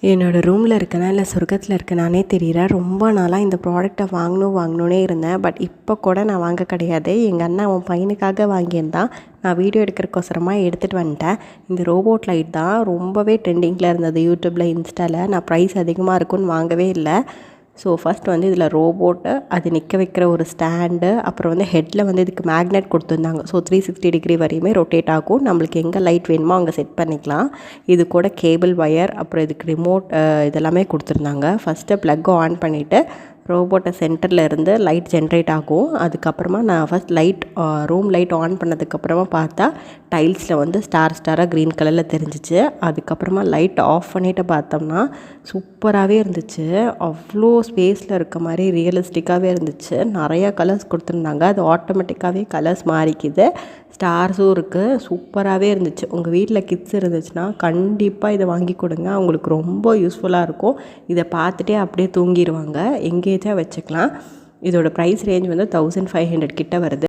என்னோடய ரூமில் இருக்கேனா இல்லை சொர்க்கத்தில் இருக்கேனானே தெரியல. ரொம்ப நாளாக இந்த ப்ராடக்ட்டை வாங்கணுன்னே இருந்தேன். பட் இப்போ கூட நான் வாங்க கிடையாது. எங்கள் அண்ணன் அவன் பையனுக்காக வாங்கியிருந்தான். நான் வீடியோ எடுக்கிறக்கோசரமா எடுத்துகிட்டு வந்துட்டேன். இந்த ரோபோட் லைட் தான் ரொம்பவே ட்ரெண்டிங்கில் இருந்தது யூடியூப்பில், இன்ஸ்டாவில். நான் ப்ரைஸ் அதிகமாக இருக்குன்னு வாங்கவே இல்லை. ஸோ ஃபஸ்ட் வந்து இதில் ரோபோட்டு, அது நிற்க வைக்கிற ஒரு ஸ்டாண்டு, அப்புறம் வந்து ஹெட்டில் வந்து இதுக்கு மேக்னெட் கொடுத்துருந்தாங்க. ஸோ 360 டிகிரி வரையுமே ரொட்டேட் ஆகும். நம்மளுக்கு எங்கே லைட் வேணுமோ அங்கே செட் பண்ணிக்கலாம். இது கூட கேபிள் ஒயர், அப்புறம் இதுக்கு ரிமோட் இதெல்லாமே கொடுத்துருந்தாங்க. ஃபஸ்ட்டு ப்ளக்கை ஆன் பண்ணிவிட்டு ரோபோட்டை சென்டரில் இருந்து லைட் ஜென்ரேட் ஆகும். அதுக்கப்புறமா நான் first light room light on பண்ணதுக்கப்புறமா பார்த்தா டைல்ஸில் வந்து ஸ்டாராக க்ரீன் கலரில் தெரிஞ்சிச்சு. அதுக்கப்புறமா லைட் ஆஃப் பண்ணிவிட்டு பார்த்தோம்னா சூப்பராகவே இருந்துச்சு. அவ்வளோ ஸ்பேஸில் இருக்க மாதிரி ரியலிஸ்டிக்காகவே இருந்துச்சு. நிறையா கலர்ஸ் கொடுத்துருந்தாங்க. அது ஆட்டோமேட்டிக்காகவே கலர்ஸ் மாறிக்குது. ஸ்டார்ஸும் இருக்குது. சூப்பராகவே இருந்துச்சு. உங்கள் வீட்டில் கிட்ஸ் இருந்துச்சுன்னா கண்டிப்பாக இதை வாங்கி கொடுங்க. அவங்களுக்கு ரொம்ப யூஸ்ஃபுல்லாக இருக்கும். இதை பார்த்துட்டே அப்படியே தூங்கிடுவாங்க. எங்கேஜாக வச்சுக்கலாம். இதோட ப்ரைஸ் ரேஞ்ச் வந்து 1500 கிட்ட வருது.